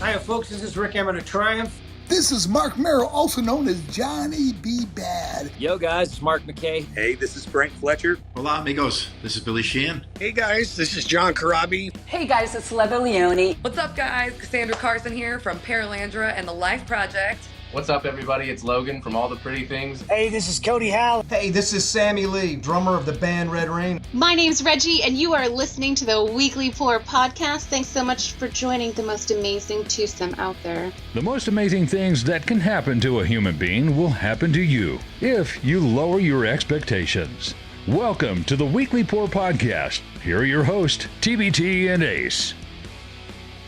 Hiya, folks. This is Rick Emmett of Triumph. This is Mark Merrill, also known as Johnny B. Bad. Yo, guys, it's Mark McKay. Hey, this is Frank Fletcher. Hola, amigos. This is Billy Sheehan. Hey, guys, this is John Karabi. Hey, guys, it's Leva Leone. What's up, guys? Cassandra Carson here from Paralandra and the Life Project. What's up, everybody? It's Logan from All the Pretty Things. Hey, this is Cody Howell. Hey, this is Sammy Lee, drummer of the band Red Rain. My name's Reggie, and you are listening to the Weekly Pour podcast. Thanks so much for joining the most amazing twosome out there. The most amazing things that can happen to a human being will happen to you if you lower your expectations. Welcome to the Weekly Pour podcast. Here are your hosts, TBT and Ace.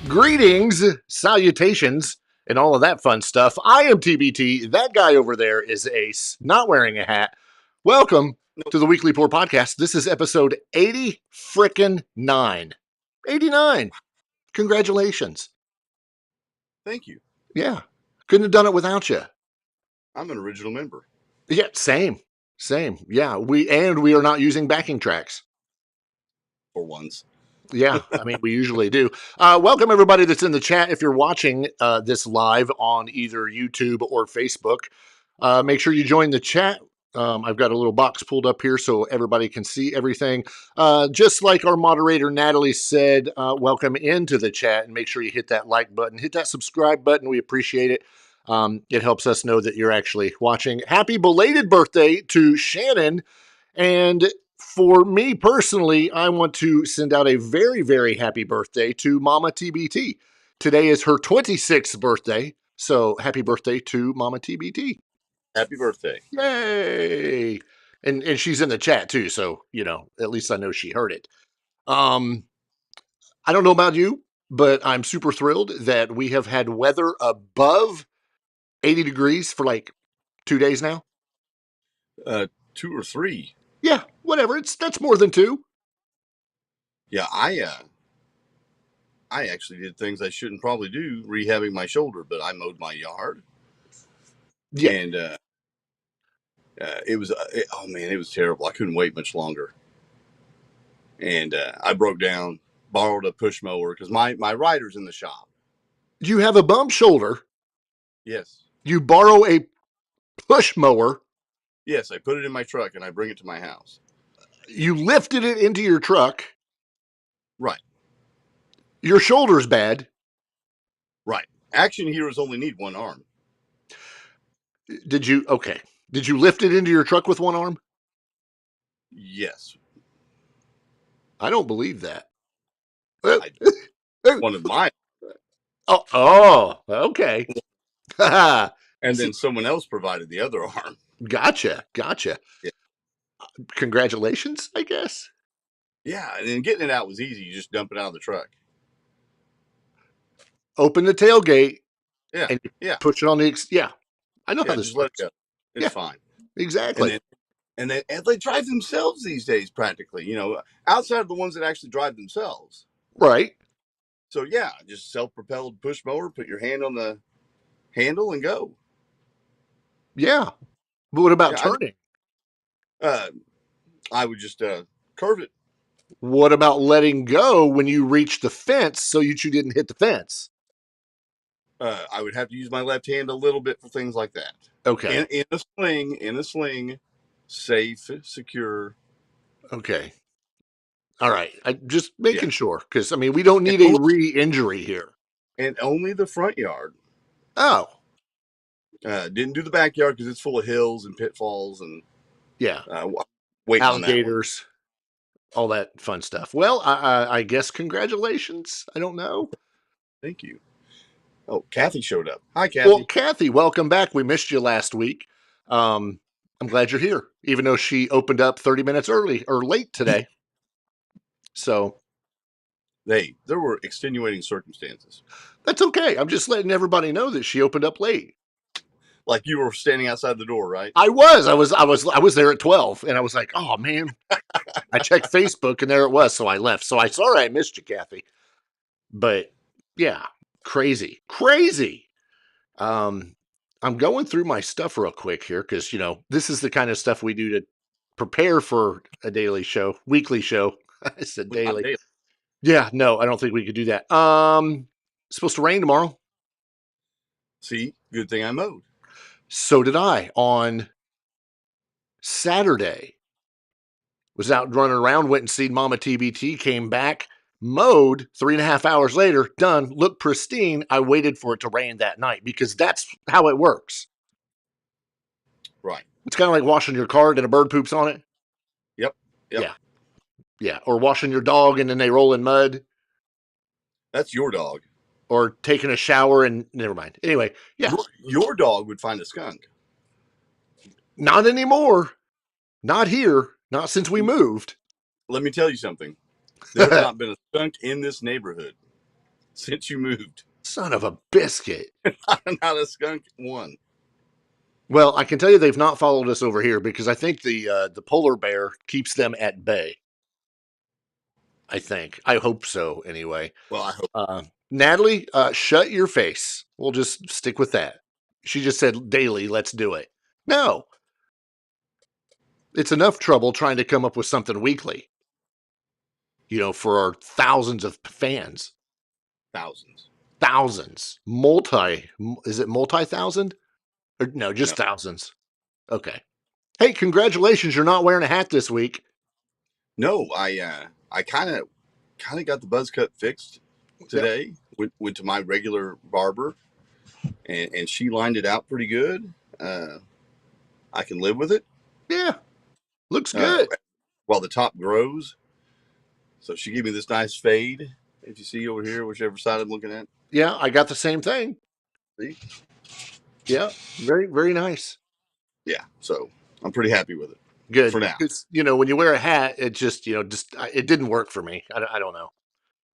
Greetings, salutations, and all of that fun stuff. I am TBT. That guy over there is Ace, not wearing a hat. Welcome to the Weekly Pour podcast. This is episode 89. 89. Congratulations. Thank you. Yeah. Couldn't have done it without you. I'm an original member. Yeah, same. Yeah, we are not using backing tracks. For once. Yeah, I mean, we usually do. Welcome, everybody that's in the chat. If you're watching this live on either YouTube or Facebook, make sure you join the chat. I've got a little box pulled up here so everybody can see everything. Just like our moderator, Natalie, said, welcome into the chat, and make sure you hit that like button. Hit that subscribe button. We appreciate it. It helps us know that you're actually watching. Happy belated birthday to Shannon. And for me personally, I want to send out a very, very happy birthday to Mama TBT. Today is her 26th birthday. So happy birthday to Mama TBT. Happy birthday. Yay. And she's in the chat too. So, at least I know she heard it. I don't know about you, but I'm super thrilled that we have had weather above 80 degrees for like 2 days now. 2 or 3. Yeah, whatever. That's more than 2. Yeah, I actually did things I shouldn't probably do, rehabbing my shoulder, but I mowed my yard. Yeah. And it was terrible. I couldn't wait much longer. And I broke down, borrowed a push mower because my rider's in the shop. You have a bum shoulder? Yes. You borrow a push mower? Yes, I put it in my truck and I bring it to my house. You lifted it into your truck. Right. Your shoulder's bad. Right. Action heroes only need one arm. Did you lift it into your truck with one arm? Yes. I don't believe that. One of mine. Oh, okay. And then someone else provided the other arm. Gotcha. Yeah. Congratulations, I guess. Yeah, and getting it out was easy. You just dump it out of the truck. Open the tailgate. Yeah, and yeah. Push it on the. Yeah, I know how this works. Let it go. It's fine. Exactly. And they drive themselves these days, practically. Outside of the ones that actually drive themselves. Right. So yeah, just self-propelled push mower. Put your hand on the handle and go. Yeah. But what about turning? I would just curve it. What about letting go when you reach the fence so you didn't hit the fence? I would have to use my left hand a little bit for things like that. Okay. In a sling, safe, secure. Okay. All right. I'm just making sure because, we don't need a re-injury here. And only the front yard. Oh. Didn't do the backyard because it's full of hills and pitfalls and alligators, all that fun stuff. Well, I guess congratulations. I don't know. Thank you. Oh, Kathy showed up. Hi, Kathy. Well, Kathy, welcome back. We missed you last week. I'm glad you're here, even though she opened up 30 minutes early or late today. So. There were extenuating circumstances. That's okay. I'm just letting everybody know that she opened up late. Like you were standing outside the door, right? I was there at 12 and I was like, oh man, I checked Facebook and there it was. So I left. So I sorry I missed you, Kathy. But yeah, crazy. I'm going through my stuff real quick here. Cause this is the kind of stuff we do to prepare for a weekly show. I said daily. Yeah, no, I don't think we could do that. It's supposed to rain tomorrow. See, good thing I mowed. So did I on Saturday. Was out running around, went and seen Mama TBT, came back, mowed 3.5 hours later, done, looked pristine. I waited for it to rain that night because that's how it works. Right. It's kind of like washing your car and a bird poops on it. Yep. Yeah. Yeah. Or washing your dog and then they roll in mud. That's your dog. Or taking a shower and never mind. Anyway, yeah. Your dog would find a skunk. Not anymore. Not here. Not since we moved. Let me tell you something. There's not been a skunk in this neighborhood since you moved. Son of a biscuit. Not a skunk one. Well, I can tell you they've not followed us over here because I think the polar bear keeps them at bay. I think. I hope so, anyway. Well, I hope. Natalie, shut your face. We'll just stick with that. She just said daily, let's do it. No. It's enough trouble trying to come up with something weekly. You know, for our thousands of fans. Thousands. Is it multi-thousand? Or no, just thousands. Okay. Hey, congratulations! You're not wearing a hat this week. No, I kind of got the buzz cut fixed today. Yep. Went to my regular barber, and she lined it out pretty good. I can live with it. Yeah, looks good. While the top grows, so she gave me this nice fade. If you see over here, whichever side I'm looking at. Yeah, I got the same thing. See? Yeah, very, very nice. Yeah, so I'm pretty happy with it. Good. For now. Because, when you wear a hat, it just, it didn't work for me. I don't know.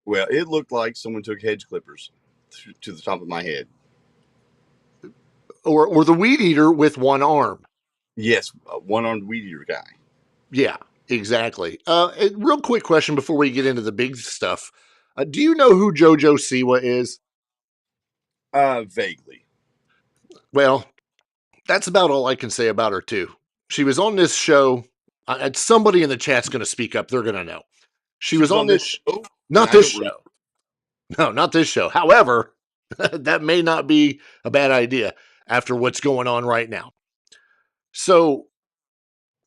Well, it looked like someone took hedge clippers to the top of my head. Or the weed eater with one arm. Yes, a one-armed weed eater guy. Yeah, exactly. Real quick question before we get into the big stuff. Do you know who JoJo Siwa is? Vaguely. Well, that's about all I can say about her, too. She was on this show. Somebody in the chat's going to speak up. They're going to know. She was on this show. Not this show. No, not this show. However, that may not be a bad idea after what's going on right now. So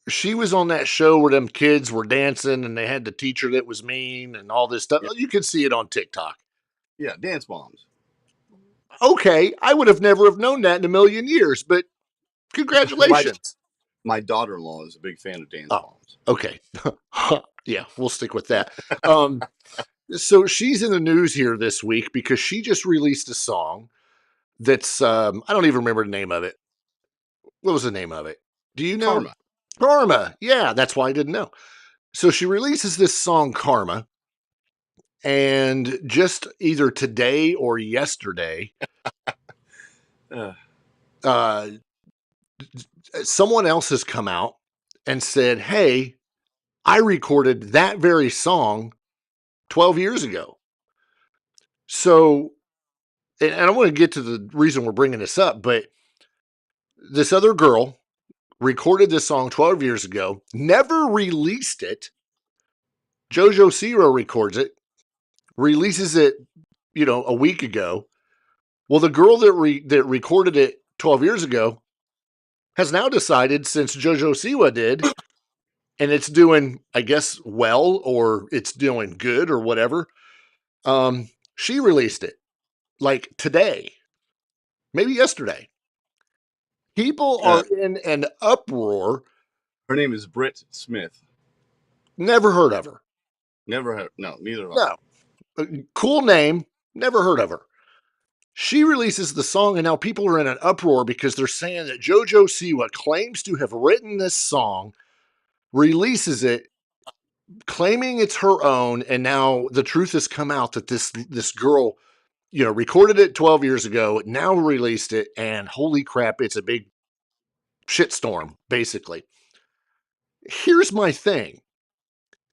she was on that show where them kids were dancing and they had the teacher that was mean and all this stuff. Yeah. You can see it on TikTok. Yeah, dance moms. Okay, I would have never have known that in a million years, but congratulations. My daughter-in-law is a big fan of dance moms. Okay. Yeah, we'll stick with that. So she's in the news here this week because she just released a song that's, I don't even remember the name of it. What was the name of it? Do you know? Karma. Yeah, that's why I didn't know. So she releases this song, Karma, and just either today or yesterday, someone else has come out and said, hey, I recorded that very song 12 years ago. So, and I want to get to the reason we're bringing this up, but this other girl recorded this song 12 years ago, never released it. JoJo Siwa records it, releases it, a week ago. Well, the girl that recorded it 12 years ago has now decided, since JoJo Siwa did, and it's doing, I guess, well, or it's doing good or whatever, she released it like today, maybe yesterday. People are in an uproar. Her name is Britt Smith. Never heard of her. Never heard. No, neither have I. No. Cool name. Never heard of her. She releases the song, and now people are in an uproar because they're saying that JoJo Siwa claims to have written this song, releases it, claiming it's her own, and now the truth has come out that this girl, recorded it 12 years ago, now released it, and holy crap, it's a big shitstorm, basically. Here's my thing.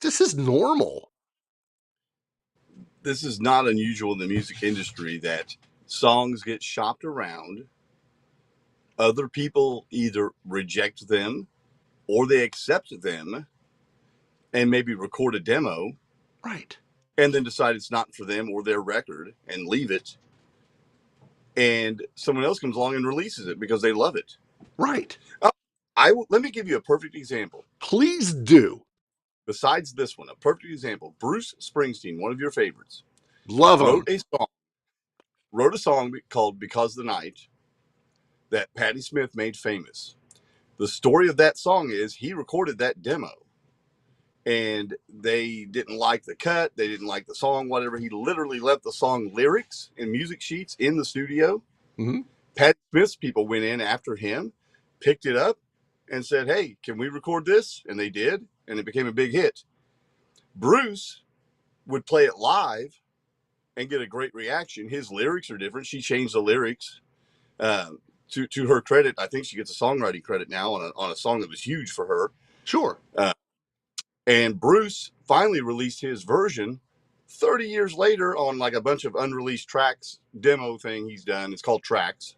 This is normal. This is not unusual in the music industry that songs get shopped around. Other people either reject them or they accept them and maybe record a demo. Right. and then decide it's not for them or their record and leave it. And someone else comes along and releases it because they love it. Right. Let me give you a perfect example. Please do. Besides this one, a perfect example. Bruce Springsteen, one of your favorites, Love him. wrote a song called "Because the Night" that Patti Smith made famous. The story of that song is he recorded that demo, and they didn't like the cut. They didn't like the song, whatever. He literally left the song lyrics and music sheets in the studio. Mm-hmm. Patti Smith's people went in after him, picked it up, and said, "Hey, can we record this?" And they did, and it became a big hit. Bruce would play it live and get a great reaction. His lyrics are different. She changed the lyrics. To her credit, I think she gets a songwriting credit now on a song that was huge for her. Sure. And Bruce finally released his version 30 years later on like a bunch of unreleased tracks demo thing he's done. It's called Tracks.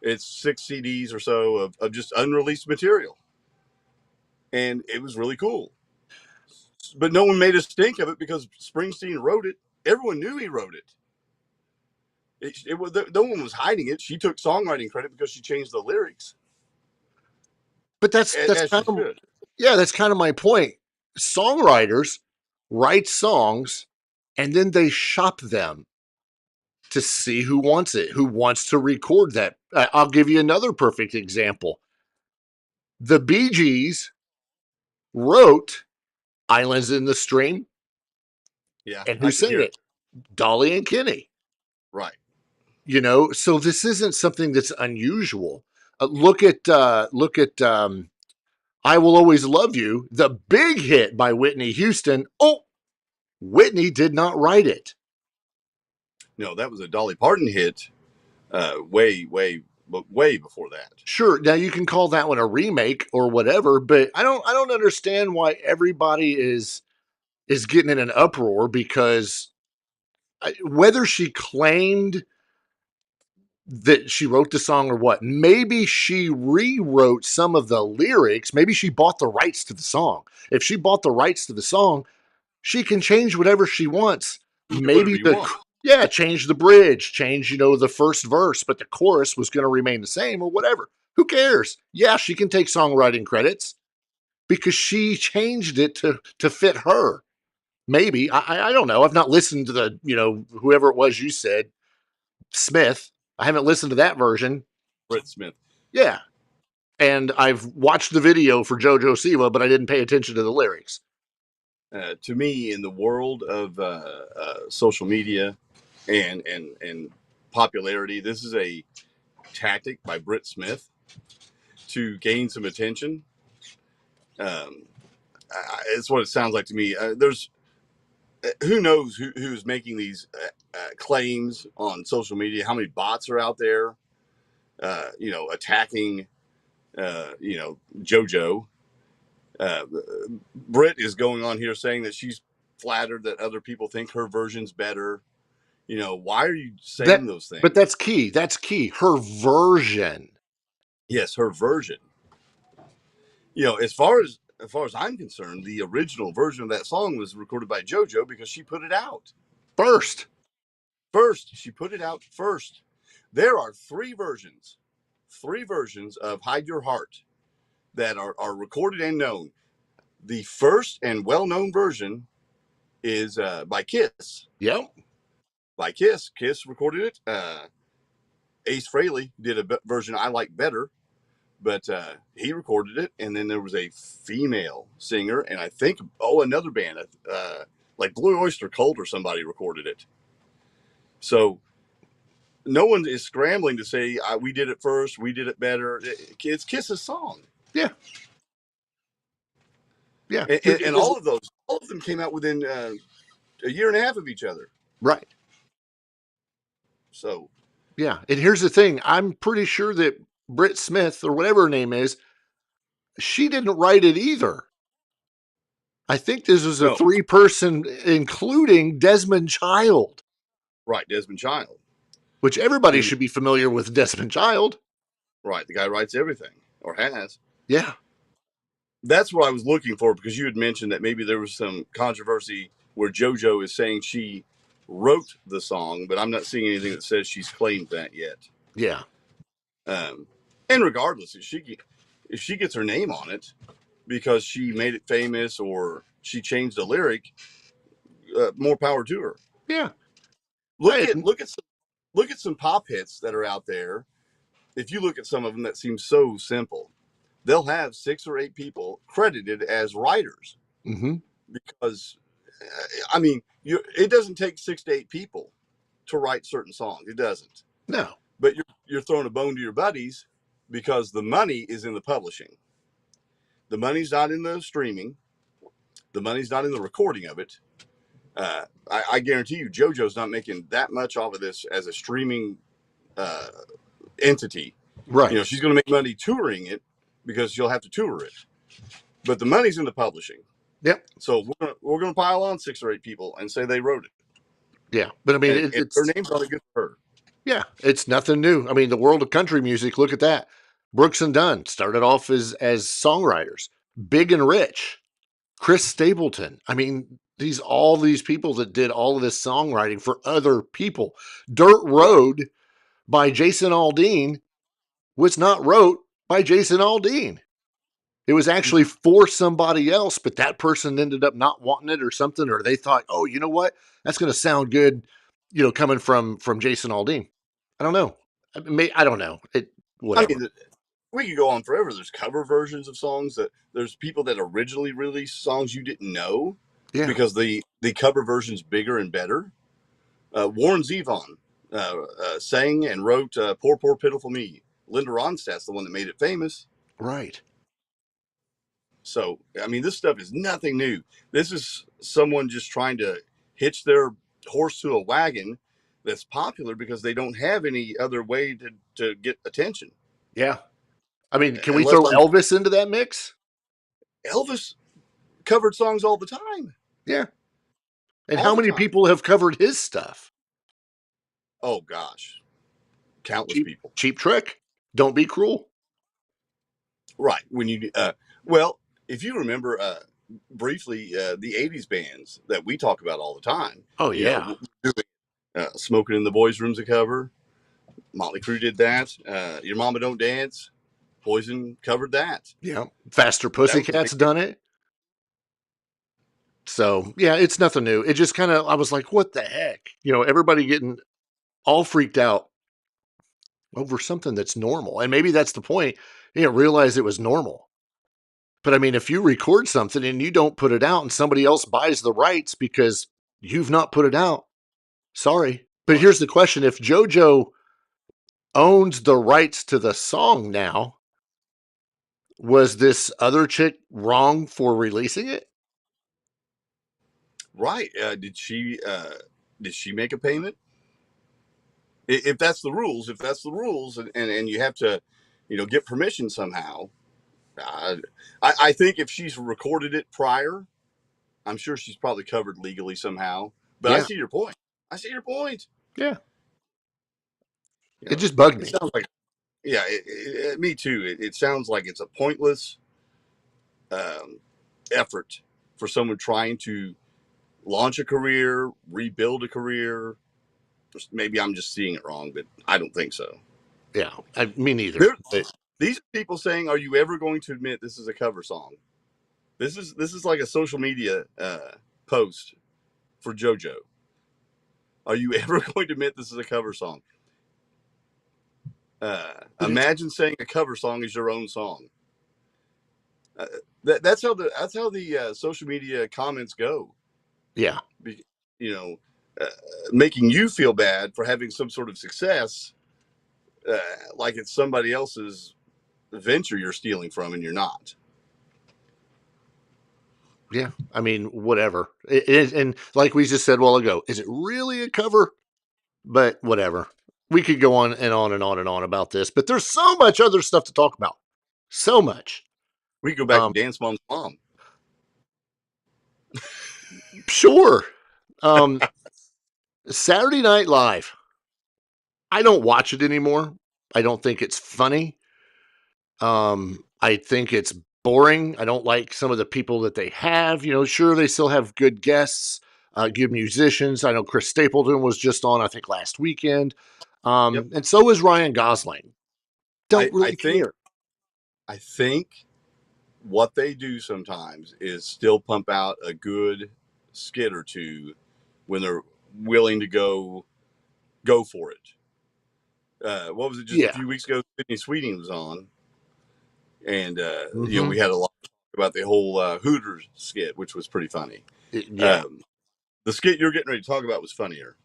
It's 6 CDs or so of just unreleased material. And it was really cool. But no one made a stink of it because Springsteen wrote it. Everyone knew he wrote it. No one was hiding it. She took songwriting credit because she changed the lyrics. But that's kind of my point. Songwriters write songs and then they shop them to see who wants it, who wants to record that. I'll give you another perfect example. The Bee Gees wrote Islands in the Stream. Yeah. And who sang it? Dolly and Kenny. Right. You know, so this isn't something that's unusual. Look at I Will Always Love You, the big hit by Whitney Houston. Oh, Whitney did not write it. No, that was a Dolly Parton hit way before that. Sure. Now you can call that one a remake or whatever, but I don't understand why everybody is getting in an uproar because whether she claimed that she wrote the song or what, maybe she rewrote some of the lyrics. Maybe she bought the rights to the song. If she bought the rights to the song, she can change whatever she wants. Maybe change the bridge, change, the first verse, but the chorus was going to remain the same or whatever. Who cares? Yeah, she can take songwriting credits because she changed it to fit her. Maybe. I don't know. I've not listened to the, whoever it was you said, Smith. I haven't listened to that version. Britt Smith. Yeah. And I've watched the video for JoJo Siwa, but I didn't pay attention to the lyrics. To me, in the world of social media and popularity, this is a tactic by Britt Smith to gain some attention. It's what it sounds like to me. There's who knows who's making these claims on social media, how many bots are out there, attacking, JoJo. Britt is going on here saying that she's flattered that other people think her version's better. Why are you saying those things? But that's key. That's key. Her version. Yes, her version. As far as I'm concerned, the original version of that song was recorded by JoJo because she put it out first. She put it out first. There are three versions of Hide Your Heart that are recorded and known. The first and well-known version is by Kiss. Yep. By Kiss. Kiss recorded it. Ace Frehley did a version I like better, but he recorded it. And then there was a female singer, and I think, another band, like Blue Oyster Cult or somebody recorded it. So no one is scrambling to say, we did it first, we did it better. It's Kiss's song. Yeah. Yeah. And all of them came out within a year and a half of each other. Right. So. Yeah. And here's the thing. I'm pretty sure that Britt Smith, or whatever her name is, she didn't write it either. I think this was a 3-person, including Desmond Child. Right, Desmond Child. Which everybody should be familiar with Desmond Child. Right, the guy writes everything, or has. Yeah. That's what I was looking for, because you had mentioned that maybe there was some controversy where JoJo is saying she wrote the song, but I'm not seeing anything that says she's claimed that yet. Yeah. And regardless, if she gets her name on it because she made it famous or she changed a lyric, more power to her. Yeah. Look at some pop hits that are out there. If you look at some of them that seem so simple, they'll have 6 or 8 people credited as writers. Mm-hmm. Because, I mean, it doesn't take 6 to 8 people to write certain songs. It doesn't. No. But you're throwing a bone to your buddies because the money is in the publishing. The money's not in the streaming. The money's not in the recording of it. I guarantee you, JoJo's not making that much off of this as a streaming entity. Right. You know, she's going to make money touring it because she'll have to tour it. But the money's in the publishing. Yep. So we're gonna pile on 6 or 8 people and say they wrote it. Yeah, but I mean, it's her name's probably good for her. Yeah, it's nothing new. I mean, the world of country music. Look at that. Brooks and Dunn started off as songwriters. Big and Rich, Chris Stapleton. I mean, all these people that did all of this songwriting for other people. Dirt Road by Jason Aldean was not wrote by Jason Aldean. It was actually for somebody else, but that person ended up not wanting it or something, or they thought, oh, you know what? That's going to sound good, coming from Jason Aldean. I don't know. I don't know. Whatever. I mean, we could go on forever. There's cover versions of songs there's people that originally released songs you didn't know because the cover version's bigger and better. Warren Zevon sang and wrote Poor, Poor, Pitiful Me. Linda Ronstadt's the one that made it famous. Right. So, I mean, this stuff is nothing new. This is someone just trying to hitch their horse to a wagon that's popular because they don't have any other way to get attention. Yeah. I mean, can we throw Elvis into that mix? Elvis covered songs all the time. Yeah. And how many people have covered his stuff? Oh, gosh. Countless people. Cheap Trick. Don't Be Cruel. Right. When you, well, if you remember briefly, the 80s bands that we talk about all the time. Oh, yeah. Smoking in the Boys' Room's a cover. Motley Crue did that. Your Mama Don't Dance. Poison covered that. Yeah. Faster Pussycat's done it. So, yeah, it's nothing new. It just I was like, what the heck? Everybody getting all freaked out over something that's normal. And maybe that's the point. You didn't realize it was normal. But I mean, if you record something and you don't put it out and somebody else buys the rights because you've not put it out, sorry. But here's the question. If JoJo owns the rights to the song now, was this other chick wrong for releasing it? Right. Did she make a payment? If that's the rules, and you have to, get permission somehow. I think if she's recorded it prior, I'm sure she's probably covered legally somehow. But I see your point. Yeah. It just bugged me. It sounds like, me too. It sounds like it's a pointless effort for someone trying to launch a career, rebuild a career. Maybe I'm just seeing it wrong, but I don't think so. Yeah, me neither. These people saying, "Are you ever going to admit this is a cover song?" This is like a social media post for JoJo. Are you ever going to admit this is a cover song? Imagine saying a cover song is your own song. That's how the social media comments go. Yeah, making you feel bad for having some sort of success, like it's somebody else's venture you're stealing from, and you're not. Yeah, I mean, whatever. And like we just said a while ago, is it really a cover? But whatever. We could go on and on and on and on about this, but there's so much other stuff to talk about. So much. We could go back to Dance Mom's mom. Sure. Saturday Night Live. I don't watch it anymore. I don't think it's funny. I think it's boring. I don't like some of the people that they have. Sure, they still have good guests. good musicians. I know Chris Stapleton was just on, I think, last weekend. Yep. And so is Ryan Gosling. Don't I really think care. I think what they do sometimes is still pump out a good skit or two when they're willing to go for it. What was it? Just a Yeah. few weeks ago, Sydney Sweeney was on, and Mhm. we had a lot about the whole Hooters skit, which was pretty funny. Yeah. The skit you're getting ready to talk about was funnier.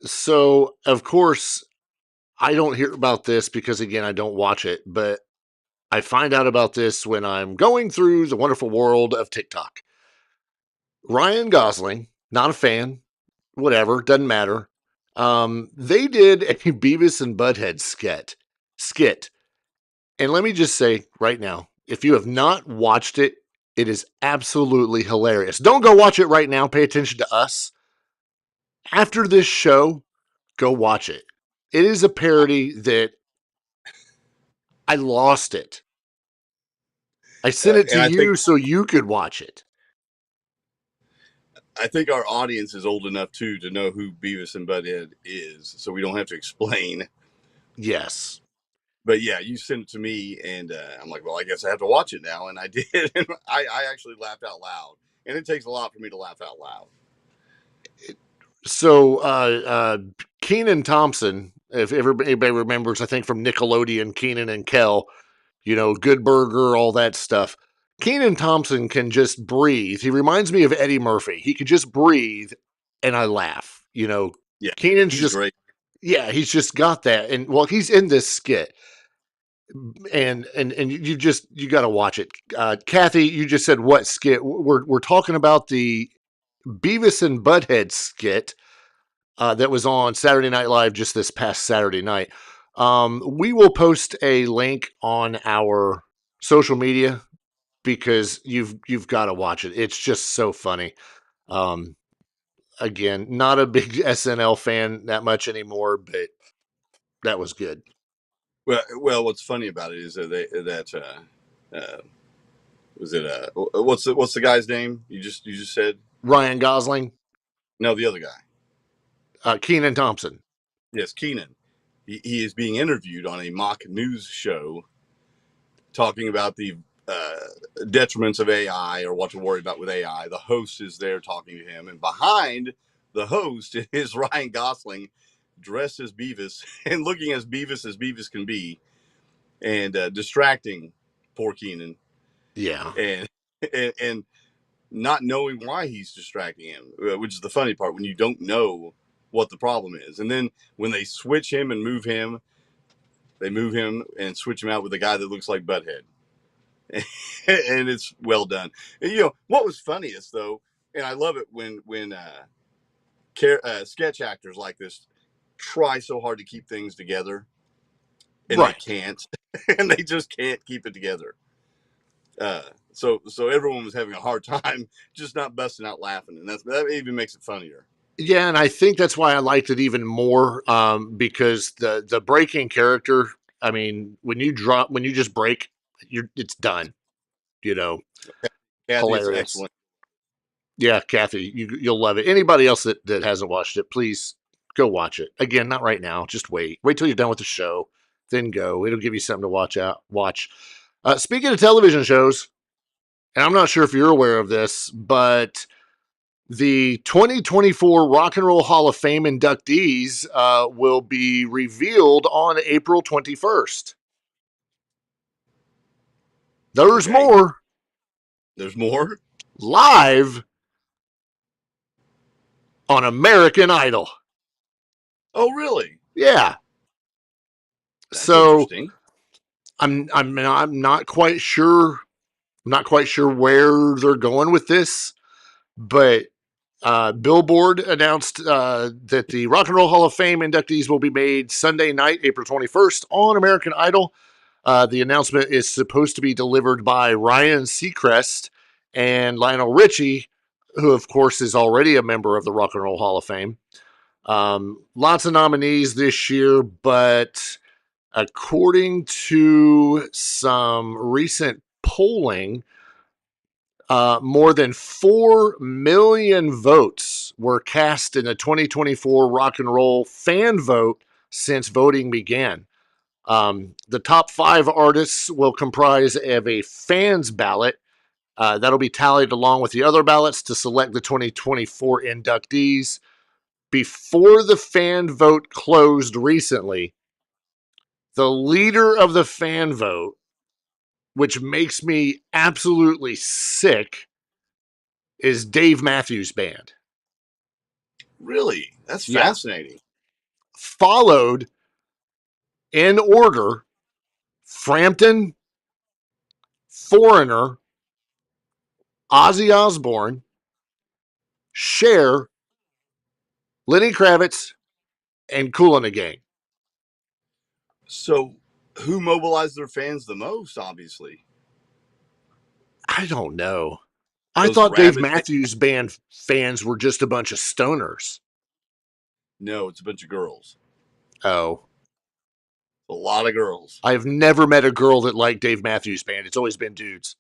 So, of course, I don't hear about this because, again, I don't watch it, but I find out about this when I'm going through the wonderful world of TikTok. Ryan Gosling, not a fan, whatever, doesn't matter. They did a Beavis and Butthead skit. And let me just say right now, if you have not watched it, it is absolutely hilarious. Don't go watch it right now. Pay attention to us. After this show, go watch it. It is a parody that I lost it. I sent it to you so you could watch it. I think our audience is old enough too to know who Beavis and Butthead is, so we don't have to explain. Yes. But yeah, you sent it to me, and I'm like, well, I guess I have to watch it now, and I did. And I actually laughed out loud, and it takes a lot for me to laugh out loud. So Kenan Thompson, if anybody remembers, I think from Nickelodeon, Kenan and Kel, Good Burger, all that stuff. Kenan Thompson can just breathe. He reminds me of Eddie Murphy. He could just breathe, and I laugh. Yeah, Kenan's he's just great. Yeah, he's just got that, and well, he's in this skit, and you got to watch it. Kathy, you just said what skit? We're talking about the Beavis and Butthead skit that was on Saturday Night Live just this past Saturday night. We will post a link on our social media because you've got to watch it. It's just so funny. Again, not a big SNL fan that much anymore, but that was good. Well, what's funny about it is that was it what's the guy's name you just said? Ryan Gosling. No, the other guy. Kenan Thompson. Yes, Kenan. He is being interviewed on a mock news show talking about the detriments of AI or what to worry about with AI. The host is there talking to him, and behind the host is Ryan Gosling dressed as Beavis and looking as Beavis can be, and distracting poor Kenan. Yeah. And not knowing why he's distracting him, which is the funny part when you don't know what the problem is. And then when they switch him and move him, they move him and switch him out with a guy that looks like Butthead. And it's well done. And, what was funniest though, and I love it when sketch actors like this try so hard to keep things together, and They can't, and they just can't keep it together. So everyone was having a hard time just not busting out laughing, and that even makes it funnier. Yeah, and I think that's why I liked it even more, because the breaking character. I mean, when you just break, it's done. Kathy, Hilarious. it's excellent. Yeah, Kathy, you'll love it. Anybody else that hasn't watched it, please go watch it. Again, not right now. Just wait till you're done with the show, then go. It'll give you something to watch. Speaking of television shows, and I'm not sure if you're aware of this, but the 2024 Rock and Roll Hall of Fame inductees will be revealed on April 21st. There's more. There's more? Live on American Idol. Oh, really? Yeah. That's so interesting. I'm not quite sure. I'm not quite sure where they're going with this, but Billboard announced that the Rock and Roll Hall of Fame inductees will be made Sunday night, April 21st on American Idol. The announcement is supposed to be delivered by Ryan Seacrest and Lionel Richie, who, of course, is already a member of the Rock and Roll Hall of Fame. Lots of nominees this year, but according to some recent polling, More than 4 million votes were cast in the 2024 Rock and Roll fan vote since voting began. The top 5 artists will comprise of a fans ballot. That'll be tallied along with the other ballots to select the 2024 inductees. Before the fan vote closed recently, the leader of the fan vote, which makes me absolutely sick, is Dave Matthews Band. Really? That's fascinating. Followed in order Frampton, Foreigner, Ozzy Osbourne, Cher, Lenny Kravitz, and Kool and the Gang. So, who mobilized their fans the most? Obviously, I don't know. I Those thought Dave rabid Matthews Band fans were just a bunch of stoners. No, it's a bunch of girls. Oh. A lot of girls. I've never met a girl that liked Dave Matthews Band. It's always been dudes.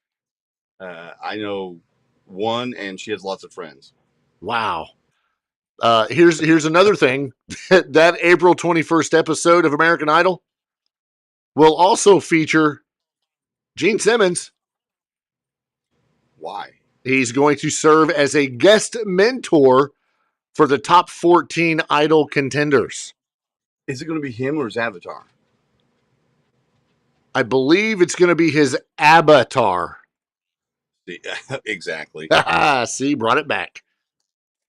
I know one, and she has lots of friends. Wow. Here's another thing. That April 21st episode of American Idol will also feature Gene Simmons. Why? He's going to serve as a guest mentor for the top 14 Idol contenders. Is it going to be him or his avatar? I believe it's going to be his avatar. Exactly. See, brought it back.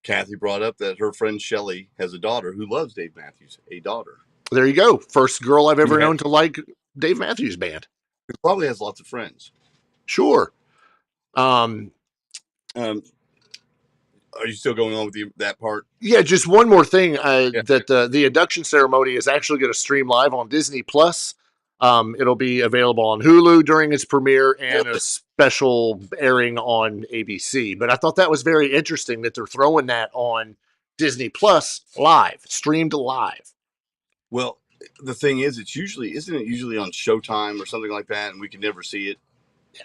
Kathy brought up that her friend Shelly has a daughter who loves Dave Matthews. A daughter. There you go. First girl I've ever known to like Dave Matthews Band. Who probably has lots of friends. Sure. Are you still going on with that part? Yeah, just one more thing. That the induction ceremony is actually going to stream live on Disney Plus. It'll be available on Hulu during its premiere and a special airing on ABC. But I thought that was very interesting that they're throwing that on Disney Plus live, streamed live. Well, the thing is, isn't it usually on Showtime or something like that, and we can never see it?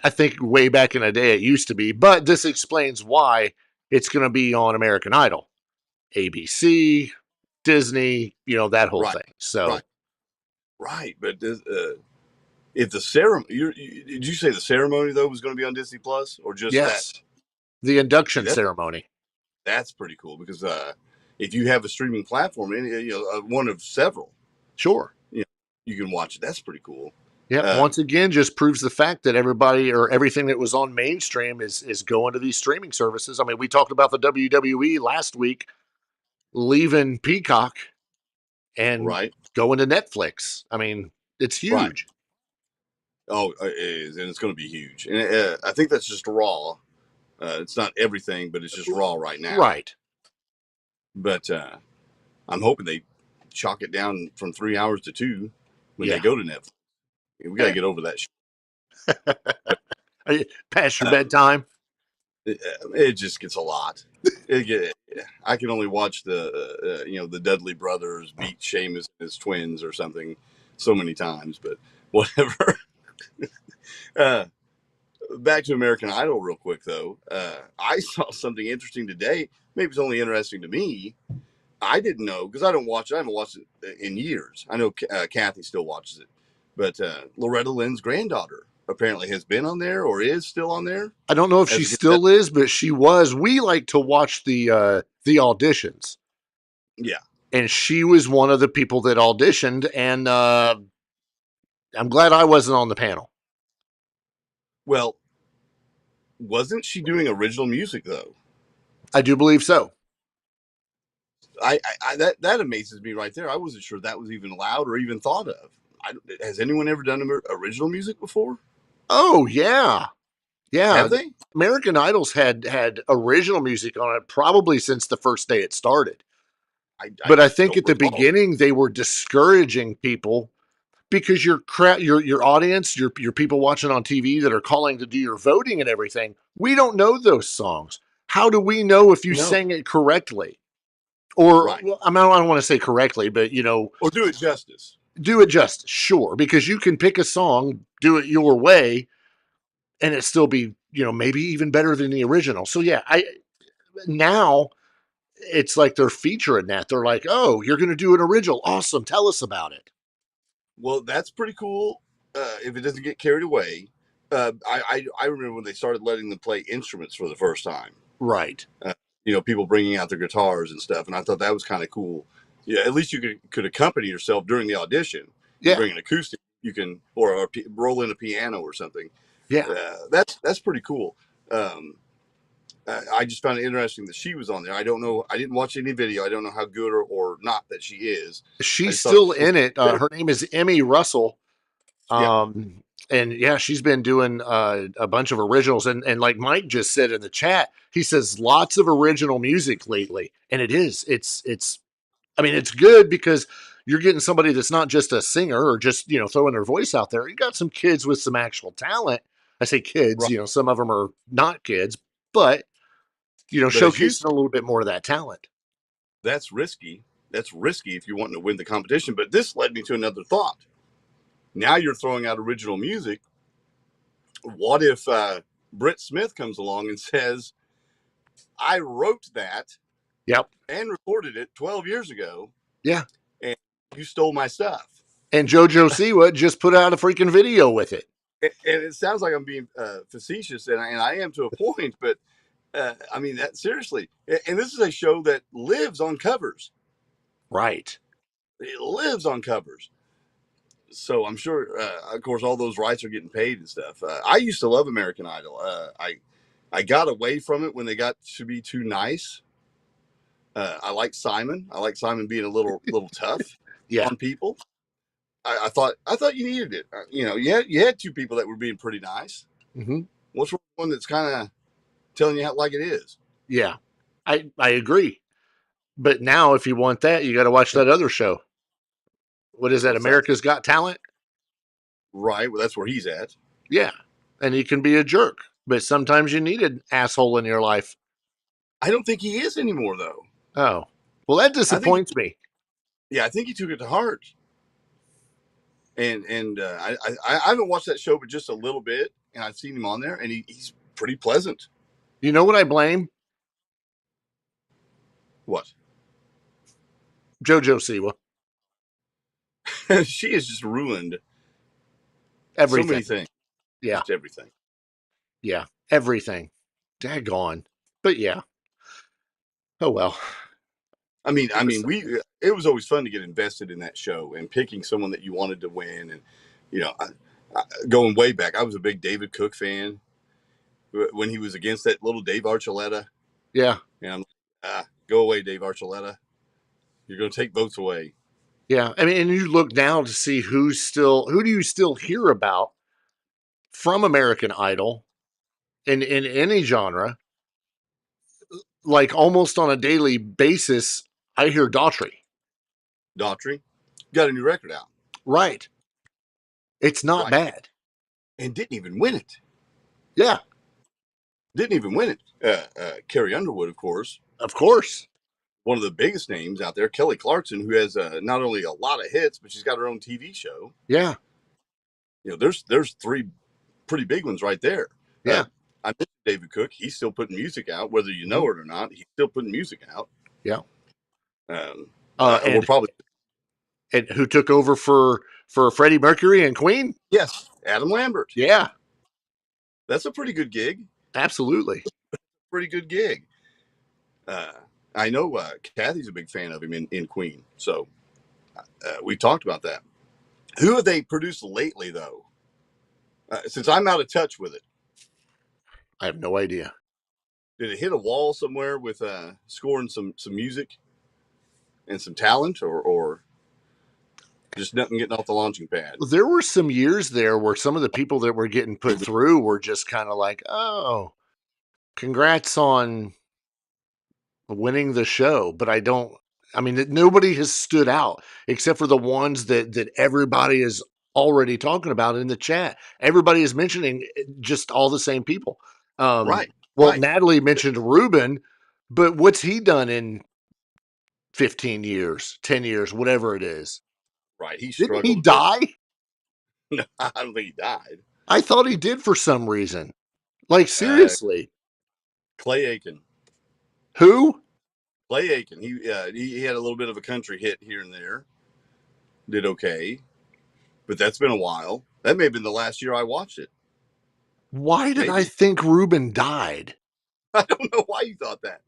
I think way back in the day it used to be, but this explains why it's going to be on American Idol, ABC, Disney, that whole thing. So, right. But if the ceremony, did you say the ceremony though was going to be on Disney Plus or just that? The induction ceremony. That's pretty cool because if you have a streaming platform, one of several, sure, you can watch it. That's pretty cool. Yeah, once again, just proves the fact that everybody or everything that was on mainstream is going to these streaming services. I mean, we talked about the WWE last week leaving Peacock and going to Netflix. I mean, it's huge. Right. Oh, it is, and it's going to be huge. And I think that's just Raw. It's not everything, but it's just Raw right now. Right. But I'm hoping they chalk it down from 3 hours to 2 when they go to Netflix. We got to get over that shit. Past your bedtime? It just gets a lot. I can only watch the Dudley brothers beat Sheamus and his twins or something so many times, but whatever. Back to American Idol real quick, though. I saw something interesting today. Maybe it's only interesting to me. I didn't know because I don't watch it. I haven't watched it in years. I know Kathy still watches it. But Loretta Lynn's granddaughter apparently has been on there or is still on there. I don't know if she still is, but she was. We like to watch the auditions. Yeah. And she was one of the people that auditioned, and I'm glad I wasn't on the panel. Well, wasn't she doing original music, though? I do believe so. That amazes me right there. I wasn't sure that was even allowed or even thought of. Has anyone ever done original music before? Oh, yeah. Yeah. Have they? American Idol's had original music on it probably since the first day it started. But I think at the beginning they were discouraging people because your audience, your people watching on TV that are calling to do your voting and everything, we don't know those songs. How do we know if you sang it correctly? Or I don't want to say correctly, but or do it justice. Do it justice, sure, because you can pick a song, do it your way, and it still be maybe even better than the original. So yeah, now it's like they're featuring that. They're like, oh, you're going to do an original. Awesome. Tell us about it. Well, that's pretty cool. If it doesn't get carried away. I remember when they started letting them play instruments for the first time. Right. People bringing out their guitars and stuff, and I thought that was kind of cool. Yeah, at least you could accompany yourself during the audition. You bring an acoustic, you can, or roll in a piano or something. Yeah, that's pretty cool. I just found it interesting that she was on there. I don't know. I didn't watch any video. I don't know how good or not that she is. She's still in it. Her name is Emmy Russell. And yeah, she's been doing a bunch of originals. And like Mike just said in the chat, he says lots of original music lately. And it's good because you're getting somebody that's not just a singer or just, throwing their voice out there. You got some kids with some actual talent. I say kids, Right. Some of them are not kids, but showcasing a little bit more of that talent. That's risky. That's risky if you're wanting to win the competition. But this led me to another thought. Now you're throwing out original music. What if Britt Smith comes along and says, I wrote that and recorded it 12 years ago. Yeah. And you stole my stuff. And JoJo Siwa just put out a freaking video with it. And it sounds like I'm being facetious, and I am to a point, but that seriously. And this is a show that lives on covers. Right. It lives on covers. So I'm sure, of course, all those rights are getting paid and stuff. I used to love American Idol. I got away from it when they got to be too nice. I like Simon. I like Simon being a little tough on people. I thought you needed it. You had two people that were being pretty nice. Mm-hmm. What's one that's kind of telling you how like it is? Yeah, I agree. But now, if you want that, you got to watch that other show. What is that? America's Got Talent? Right. Well, that's where he's at. Yeah. And he can be a jerk, but sometimes you need an asshole in your life. I don't think he is anymore, though. Oh, well, that disappoints me. Yeah, I think he took it to heart. And I haven't watched that show, but just a little bit, and I've seen him on there, and he's pretty pleasant. You know what I blame? What? JoJo Siwa. She has just ruined everything. So many things. Yeah. Just everything. Yeah. Everything. Daggone. But yeah. Oh, well. It was always fun to get invested in that show and picking someone that you wanted to win. And, going way back, I was a big David Cook fan when he was against that little Dave Archuleta. Yeah. And I'm go away, Dave Archuleta. You're going to take votes away. Yeah. I mean, and you look now to see who do you still hear about from American Idol in any genre, like almost on a daily basis. I hear Daughtry got a new record out. Right. It's not bad. And didn't even win it. Yeah. Didn't even win it. Carrie Underwood, of course. Of course. One of the biggest names out there, Kelly Clarkson, who has not only a lot of hits, but she's got her own TV show. Yeah. There's three pretty big ones right there. Yeah. I mentioned David Cook. He's still putting music out, whether you know it or not. He's still putting music out. Yeah. We're probably. And who took over for Freddie Mercury and Queen? Yes, Adam Lambert. Yeah. That's a pretty good gig. Absolutely. Pretty good gig. I know Kathy's a big fan of him in Queen. So we talked about that. Who have they produced lately, though? Since I'm out of touch with it. I have no idea. Did it hit a wall somewhere with scoring some music and some talent, or just nothing getting off the launching pad? There were some years there where some of the people that were getting put through were just kind of like, oh, congrats on winning the show. But nobody has stood out except for the ones that everybody is already talking about in the chat. Everybody is mentioning just all the same people. Right. Well, right. Natalie mentioned Ruben, but what's he done in 15 years, 10 years, whatever it is? Right. He struggled. Didn't he die? No, I don't think he died. I thought he did for some reason. Like seriously. Clay Aiken. Who? Clay Aiken. He had a little bit of a country hit here and there. Did okay, but that's been a while. That may have been the last year I watched it. Why did I think Ruben died? I don't know why you thought that.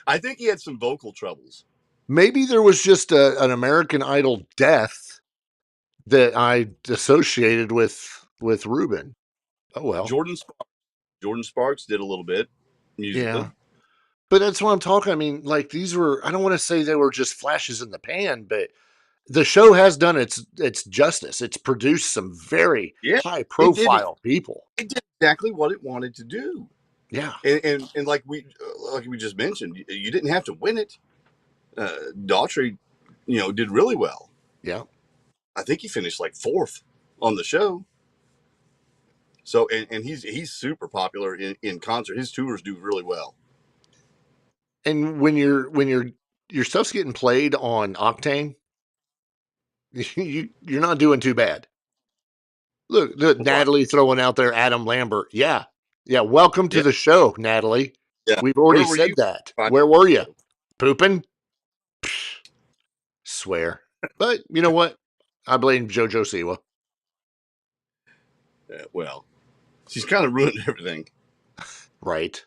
I think he had some vocal troubles. Maybe there was just an American Idol death that I associated with Ruben. Oh well. Jordan Sparks did a little bit musically. Yeah. But that's what I'm talking. I mean, like these were, I don't want to say they were just flashes in the pan, but the show has done its justice. It's produced some very high profile people. It did exactly what it wanted to do. Yeah. And like we just mentioned, you didn't have to win it. Daughtry, did really well. Yeah. I think he finished like 4th on the show. So and he's super popular in concert. His tours do really well. And when your stuff's getting played on Octane, you're not doing too bad. Look, Natalie throwing out there Adam Lambert. Yeah. Yeah. Welcome to the show, Natalie. Yeah. We've already said that. Where were you? Pooping? Psh, swear. But you know what? I blame JoJo Siwa. Well, she's kind of ruined everything. Right.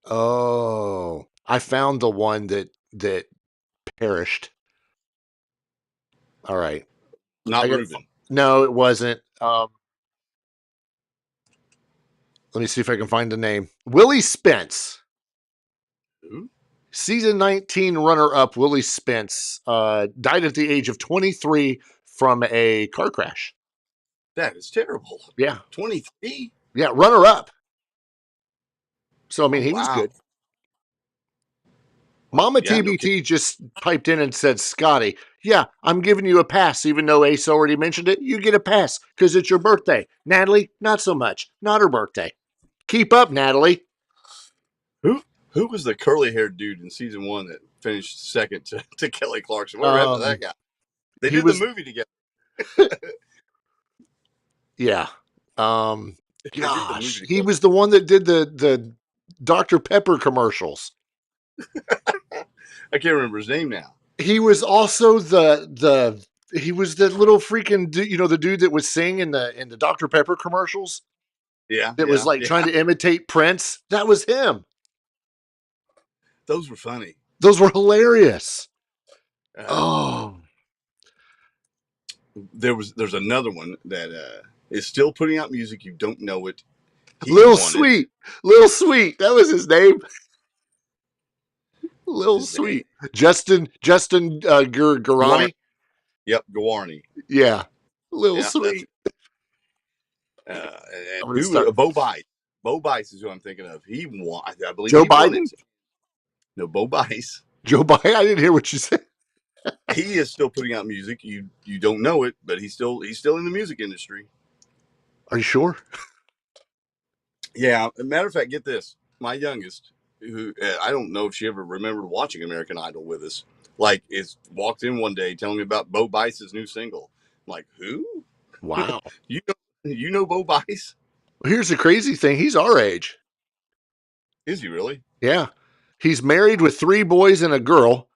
Oh, I found the one that perished. All right. Not Ruben. No, it wasn't. Let me see if I can find the name. Willie Spence. Who? Season 19 runner-up Willie Spence died at the age of 23 from a car crash. That is terrible. Yeah. 23? Yeah, runner-up. So, I mean, he was good. Mama TBT just piped in and said, Scotty, yeah, I'm giving you a pass, even though Ace already mentioned it. You get a pass because it's your birthday. Natalie, not so much. Not her birthday. Keep up, Natalie. Who was the curly-haired dude in season 1 that finished second to Kelly Clarkson? What happened to that guy? They did the movie together. Yeah. Gosh, he was the one that did the Dr. Pepper commercials. I can't remember his name now. He was also he was the little freaking the dude that was sing in the Dr. Pepper commercials. Yeah. That was like trying to imitate Prince. That was him. Those were funny. Those were hilarious. There's another one that is still putting out music. You don't know it. Lil Sweet. That was his name. Lil Sweet. Justin Garani. Yep, Gawarni. Yeah. Lil Sweet. Bo Bice. Bo Bice is who I'm thinking of. He won. I believe Joe Biden? No, Bo Bice. Joe Biden. I didn't hear what you said. He is still putting out music. You don't know it, but he's still in the music industry. Are you sure? Yeah. As a matter of fact, get this. My youngest, who I don't know if she ever remembered watching American Idol with us, like is walked in one day telling me about Bo Bice's new single. I'm like, who? Wow. You know Bo Bice? Well, here's the crazy thing. He's our age. Is he really? Yeah. He's married with 3 boys and a girl.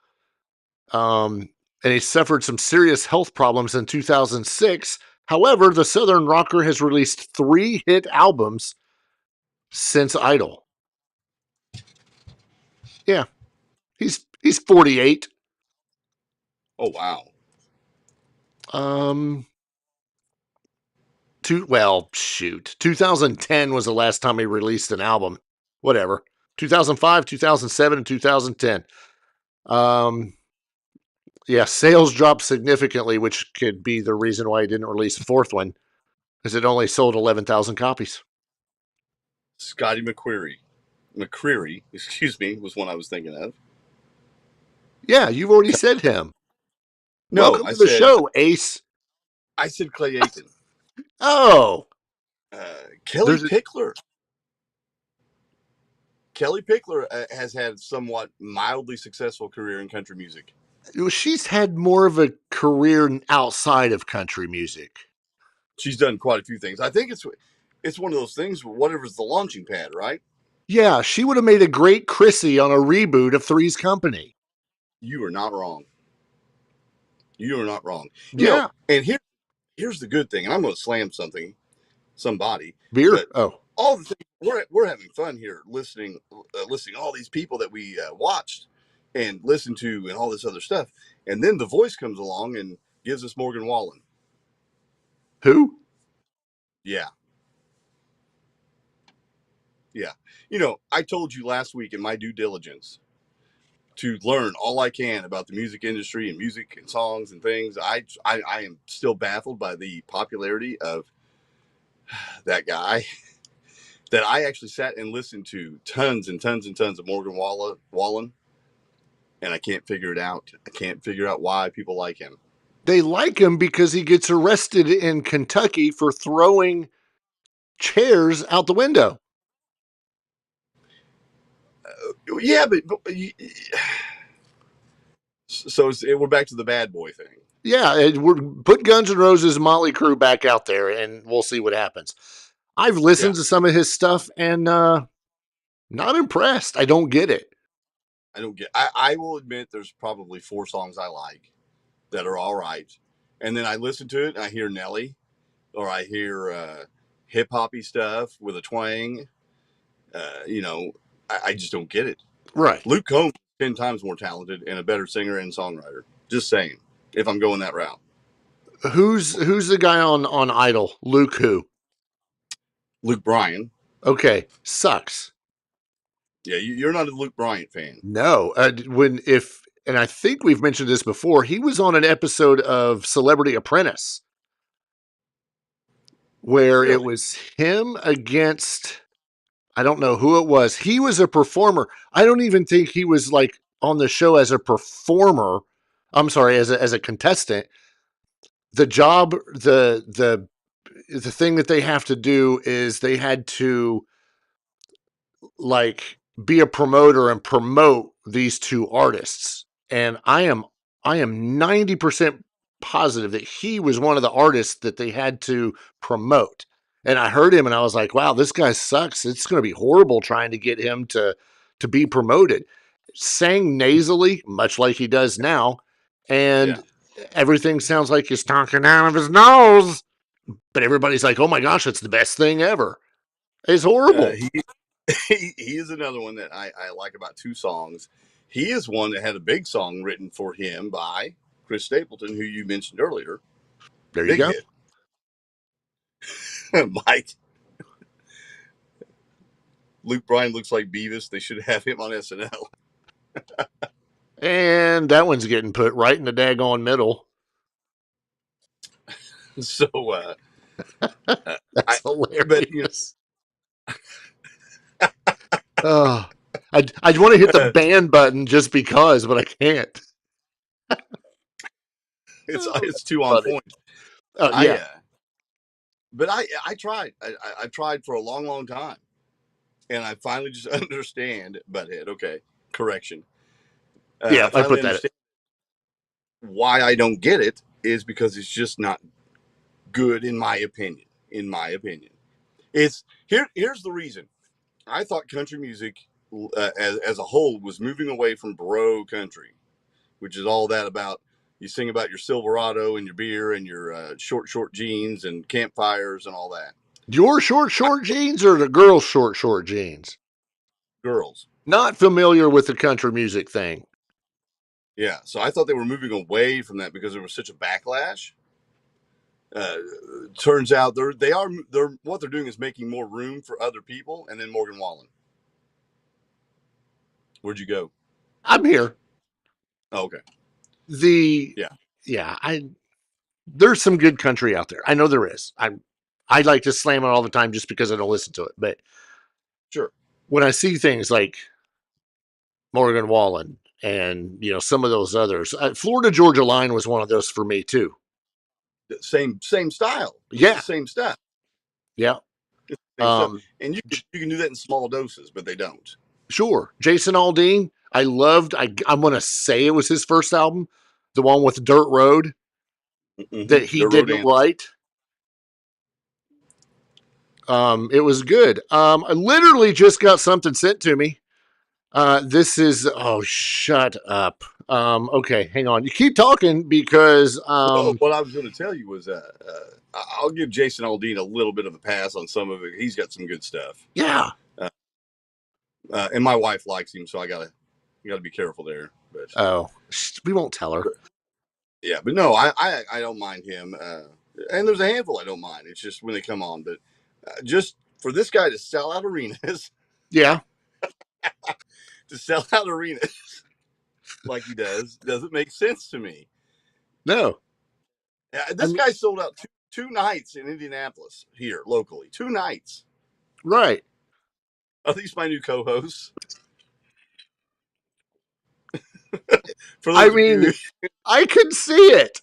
And he suffered some serious health problems in 2006. However, the Southern rocker has released 3 hit albums since Idol. Yeah. He's 48. Oh, wow. 2010 was the last time he released an album. Whatever. 2005, 2007, and 2010. Yeah, sales dropped significantly, which could be the reason why he didn't release a 4th one, because it only sold 11,000 copies. Scotty McCreery, excuse me, was one I was thinking of. Yeah, you've already said him. No, welcome to the show, Ace. I said Clay Aiken. Oh. Kelly Pickler. Kelly Pickler has had somewhat mildly successful career in country music. She's had more of a career outside of country music. she's done quite a few things. I think it's one of those things where whatever's the launching pad, right? Yeah, she would have made a great Chrissy on a reboot of Three's Company. You are not wrong. You are not wrong. Yeah. And here's the good thing, and I'm going to slam somebody. Beer? But oh. All the things, we're having fun here listening to all these people that we watched and listened to and all this other stuff. And then the voice comes along and gives us Morgan Wallen. Who? Yeah. Yeah. I told you last week in my due diligence to learn all I can about the music industry and music and songs and things. I am still baffled by the popularity of that guy that I actually sat and listened to tons and tons and tons of Morgan Wallen, and I can't figure it out. I can't figure out why people like him. They like him because he gets arrested in Kentucky for throwing chairs out the window. Yeah, but so we're back to the bad boy thing. Yeah, we're put Guns N' Roses Motley Crue back out there, and we'll see what happens. I've listened to some of his stuff and not impressed. I don't get it. I will admit there's probably 4 songs I like that are all right, and then I listen to it and I hear Nelly, or I hear hip hoppy stuff with a twang. I just don't get it. Right. Luke Combs is 10 times more talented and a better singer and songwriter. Just saying, if I'm going that route. Who's the guy on Idol? Luke who? Luke Bryan. Okay, sucks. Yeah, you're not a Luke Bryan fan. No, and I think we've mentioned this before. He was on an episode of Celebrity Apprentice where Really? It was him against, I don't know who it was. He was a performer. I don't even think he was like on the show as a performer. I'm sorry, as a contestant. The job, the thing that they have to do is they had to like be a promoter and promote these 2 artists. And I am 90% positive that he was one of the artists that they had to promote. And I heard him and I was like, wow, this guy sucks. It's going to be horrible trying to get him to be promoted. Sang nasally, much like he does now. And everything sounds like he's talking out of his nose. But everybody's like, oh my gosh, it's the best thing ever. It's horrible. He is another one that I like about 2 songs. He is one that had a big song written for him by Chris Stapleton, who you mentioned earlier. There you go. Mike. Luke Bryan looks like Beavis. They should have him on SNL. And that one's getting put right in the daggone middle. So, that's hilarious. I'd want to hit the ban button just because, but I can't. It's too on point. Yeah. But I tried. I tried for a long, long time. And I finally just understand, butthead. Okay, correction. I put that. Why I don't get it is because it's just not good in my opinion. Here's the reason. I thought country music as a whole was moving away from bro country, which is all that about. You sing about your Silverado and your beer and your short jeans and campfires and all that. Your short jeans or the girls' short jeans? Girls. Not familiar with the country music thing. Yeah, so I thought they were moving away from that because there was such a backlash. Turns out they're what they're doing is making more room for other people. And then Morgan Wallen. Where'd you go? I'm here. Oh, okay. There's some good country out there. I know there is. I like to slam it all the time just because I don't listen to it. But sure, when I see things like Morgan Wallen and some of those others, Florida Georgia Line was one of those for me too. Same style. Yeah, same stuff. Yeah. And you can do that in small doses, but they don't. Sure. Jason Aldean, I loved. I'm going to say it was his first album, the one with Dirt Road, that he didn't write. It was good. I literally just got something sent to me. This is, oh, shut up. Okay, hang on. You keep talking because, Well, what I was going to tell you was, I'll give Jason Aldean a little bit of a pass on some of it. He's got some good stuff. Yeah. And my wife likes him, so you gotta be careful there. But We won't tell her. Yeah, but no, I don't mind him. And there's a handful I don't mind. It's just when they come on. But just for this guy to sell out arenas. Yeah. To sell out arenas like he doesn't make sense to me. No. This guy sold out two nights in Indianapolis here locally. 2 nights. Right. Are these my new co-hosts? I mean, I can see it.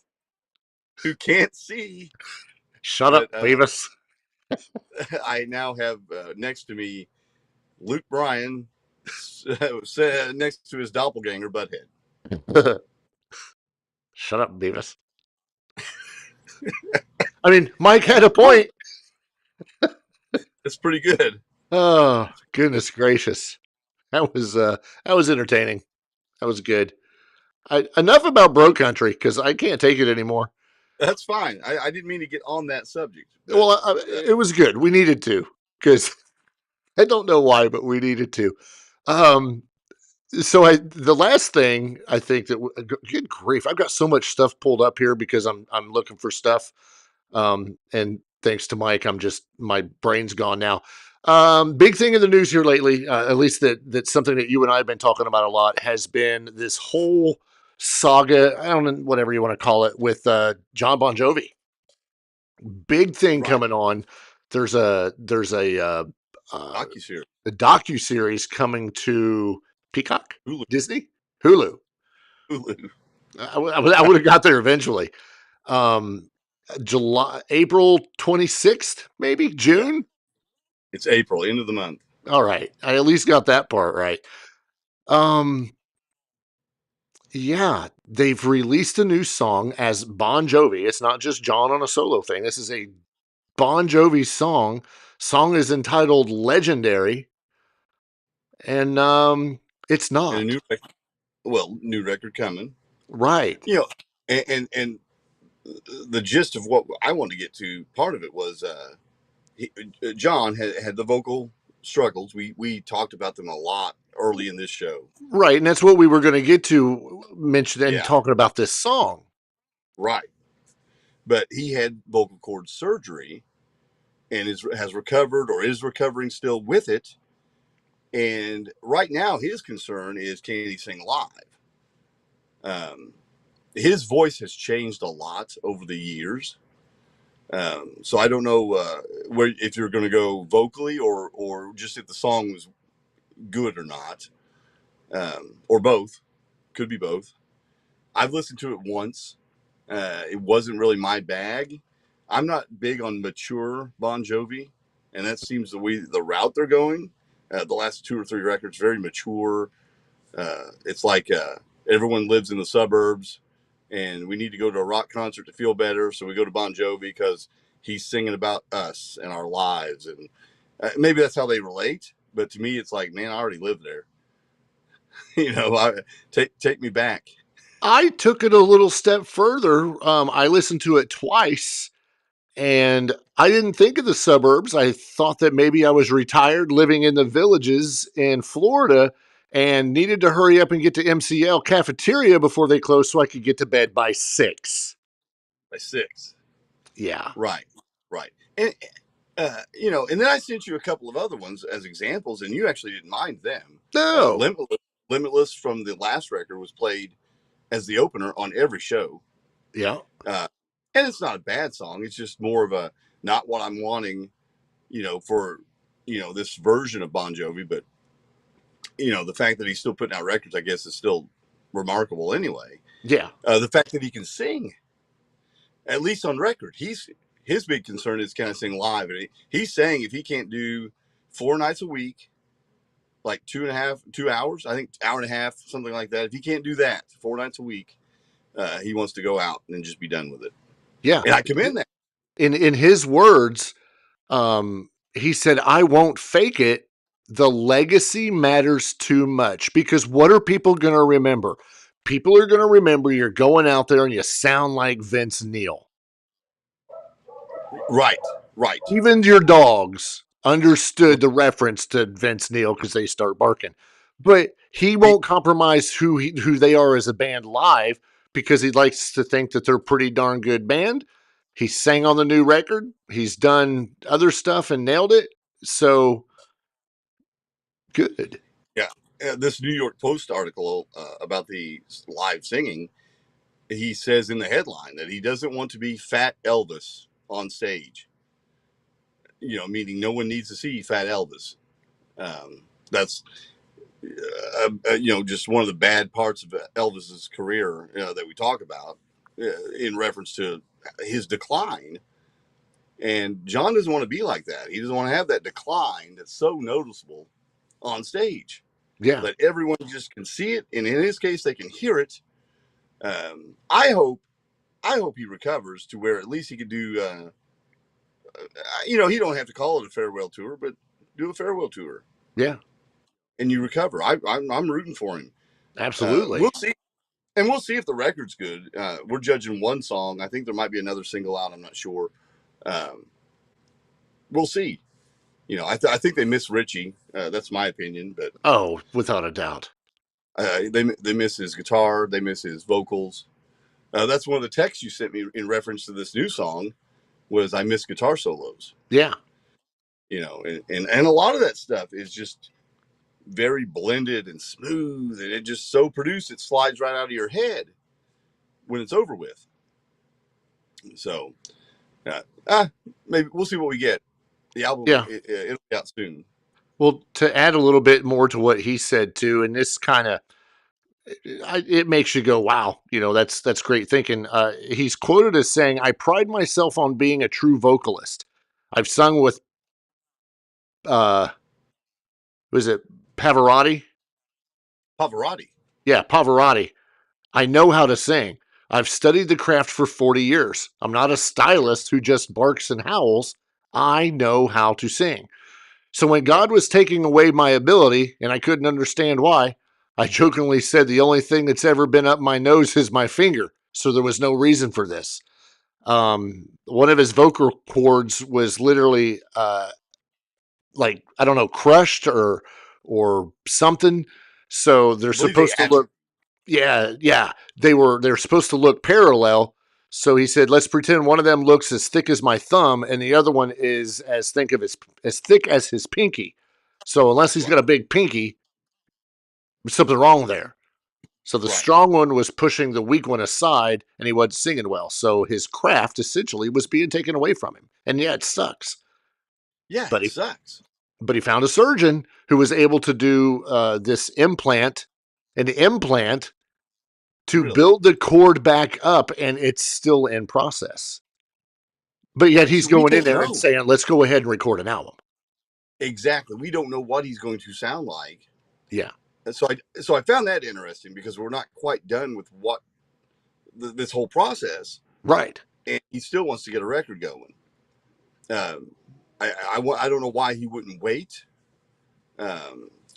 Who can't see. Shut up, Beavis. I now have next to me Luke Bryan next to his doppelganger Butthead. Shut up, Beavis. I mean, Mike had a point. That's pretty good. Oh, goodness gracious. That was entertaining. That was good. Enough about Bro Country, because I can't take it anymore. That's fine. I didn't mean to get on that subject. Well, it was good. We needed to, because I don't know why, but we needed to. So the last thing I think that good grief, I've got so much stuff pulled up here because I'm looking for stuff. And thanks to Mike, my brain's gone now. Big thing in the news here lately, at least that's something that you and I have been talking about a lot, has been this whole saga. I don't know, whatever you want to call it, with John Bon Jovi. Big thing coming on. There's a docuseries coming to Peacock, Hulu. Disney, Hulu. I would have got there eventually. April 26th, maybe June. Yeah. It's April, end of the month. All right, I at least got that part right. Yeah, they've released a new song as Bon Jovi. It's not just John on a solo thing. This is a Bon Jovi song. Song is entitled Legendary. And it's not. And new record coming. Right. You know, and the gist of what I wanted to get to, part of it was John had the vocal struggles. We talked about them a lot early in this show. Right, and that's what we were going to get to mention and talking about this song. Right. But he had vocal cord surgery and has recovered or is recovering still with it. And right now his concern is, can he sing live? His voice has changed a lot over the years. So I don't know if you're going to go vocally or just if the song was good or not, or both. Could be both. I've listened to it once. It wasn't really my bag. I'm not big on mature Bon Jovi, and that seems the route they're going. The last 2 or 3 records, very mature. It's like everyone lives in the suburbs, and we need to go to a rock concert to feel better, so we go to Bon Jovi because he's singing about us and our lives. And maybe that's how they relate, but to me, it's like, man, I already lived there. Take me back. I took it a little step further. I listened to it twice, and I didn't think of the suburbs. I thought that maybe I was retired living in the villages in Florida and needed to hurry up and get to MCL cafeteria before they closed so I could get to bed by 6. By 6. Yeah. Right. And, and then I sent you a couple of other ones as examples, and you actually didn't mind them. No. Limitless from the last record was played as the opener on every show. Yeah. And it's not a bad song. It's just more of a, not what I'm wanting, for, this version of Bon Jovi. But, the fact that he's still putting out records, I guess, is still remarkable anyway. Yeah. The fact that he can sing, at least on record, his big concern is, can I sing live? And he's saying if he can't do 4 nights a week, like 2 hours, I think hour and a half, something like that. If he can't do that 4 nights a week, he wants to go out and just be done with it. Yeah. And I commend that. In his words, he said, I won't fake it. The legacy matters too much because what are people going to remember? People are going to remember you're going out there and you sound like Vince Neil. Right. Even your dogs understood the reference to Vince Neil because they start barking. But he won't compromise who they are as a band live because he likes to think that they're a pretty darn good band. He sang on the new record. He's done other stuff and nailed it. So good. Yeah. This New York Post article about the live singing, he says in the headline that he doesn't want to be Fat Elvis on stage. Meaning no one needs to see Fat Elvis. That's just one of the bad parts of Elvis's career that we talk about in reference to his decline. And John doesn't want to be like that. He doesn't want to have that decline that's so noticeable on stage. Yeah. That everyone just can see it, and in his case, they can hear it. I hope he recovers to where at least he could do. He don't have to call it a farewell tour, but do a farewell tour. Yeah. And you recover. I'm rooting for him. Absolutely. We'll see. And we'll see if the record's good. We're judging one song. I think there might be another single out. I'm not sure. We'll see. I think they miss Richie. That's my opinion. But without a doubt. They miss his guitar. They miss his vocals. That's one of the texts you sent me in reference to this new song. Was I miss guitar solos? Yeah. And a lot of that stuff is just very blended and smooth, and it just so produced it slides right out of your head when it's over with. So, maybe we'll see what we get. The album, it'll be out soon. Well, to add a little bit more to what he said too, and this kind of it makes you go, "Wow!" That's great thinking. He's quoted as saying, "I pride myself on being a true vocalist. I've sung with, was it Pavarotti? Pavarotti. Yeah, Pavarotti. I know how to sing. I've studied the craft for 40 years. I'm not a stylist who just barks and howls. I know how to sing. So when God was taking away my ability, and I couldn't understand why, I jokingly said the only thing that's ever been up my nose is my finger. So there was no reason for this." One of his vocal cords was literally like, I don't know, crushed or something. So they're supposed to look, they're supposed to look parallel. So he said, let's pretend one of them looks as thick as my thumb and the other one is as thick as his pinky. So unless he's got a big pinky, there's something wrong there. So the strong one was pushing the weak one aside and he wasn't singing well. So his craft essentially was being taken away from him. And yeah, it sucks. Yeah, but it sucks. But he found a surgeon who was able to do this implant to build the cord back up, and it's still in process. But yet he's going in there and saying, let's go ahead and record an album. Exactly. We don't know what he's going to sound like. Yeah. And so I found that interesting because we're not quite done with what this whole process. Right. And he still wants to get a record going. I don't know why he wouldn't wait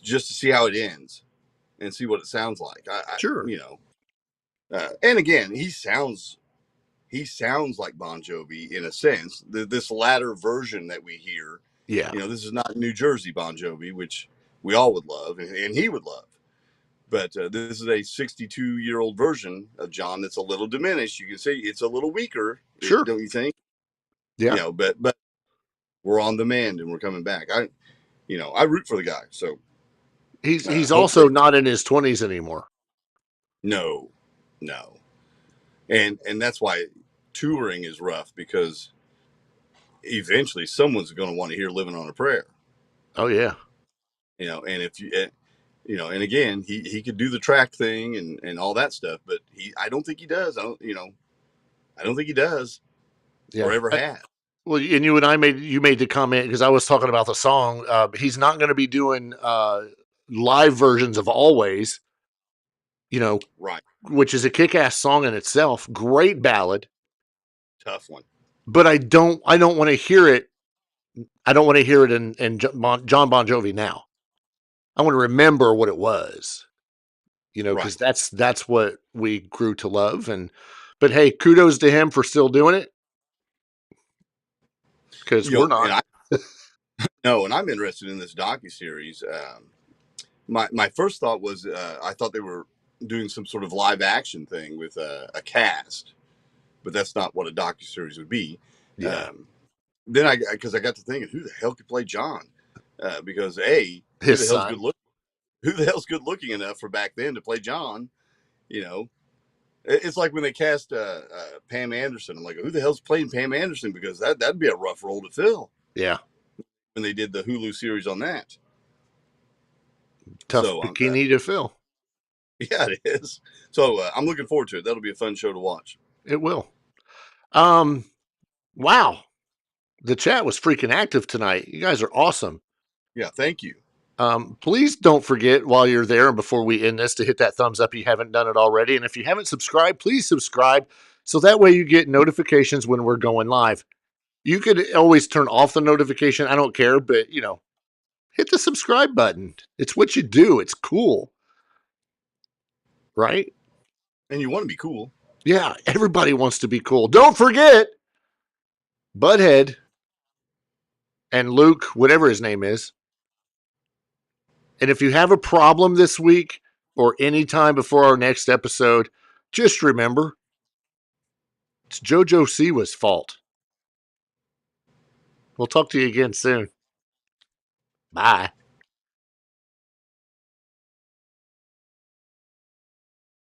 just to see how it ends and see what it sounds like. Sure. And again, he sounds like Bon Jovi in a sense. This latter version that we hear, this is not New Jersey Bon Jovi, which we all would love and he would love. But this is a 62-year-old version of John that's a little diminished. You can say it's a little weaker, don't you think? Yeah. But we're on the mend and we're coming back. I root for the guy. So he's also not in his 20s anymore. No. And that's why touring is rough because eventually someone's going to want to hear Living on a Prayer. Oh yeah. And if you, and again, he could do the track thing and all that stuff, but I don't think he does. I don't think he does or ever had. Well, and you and I made the comment because I was talking about the song. He's not going to be doing live versions of Always, right? Which is a kick-ass song in itself. Great ballad, tough one. But I don't want to hear it I don't want to hear it in John Bon Jovi now. I want to remember what it was, because that's what we grew to love. But hey, kudos to him for still doing it, because we're not. And I'm interested in this docuseries. My first thought was I thought they were doing some sort of live action thing with a cast, but that's not what a docuseries would be. Yeah. Then because I got to thinking, who the hell could play John? Because who His the hell's son. good looking? Who the hell's good looking enough for back then to play John? It's like when they cast Pam Anderson. I'm like, who the hell's playing Pam Anderson? Because that'd be a rough role to fill. Yeah. When they did the Hulu series on that. Tough bikini to fill. Yeah, it is. So I'm looking forward to it. That'll be a fun show to watch. It will. Wow. The chat was freaking active tonight. You guys are awesome. Yeah, thank you. Please don't forget while you're there and before we end this to hit that thumbs up if you haven't done it already. And if you haven't subscribed, please subscribe so that way you get notifications when we're going live. You could always turn off the notification. I don't care, but hit the subscribe button. It's what you do. It's cool. Right? And you want to be cool. Yeah, everybody wants to be cool. Don't forget Butthead and Luke, whatever his name is. And if you have a problem this week or any time before our next episode, just remember it's JoJo Siwa's fault. We'll talk to you again soon. Bye.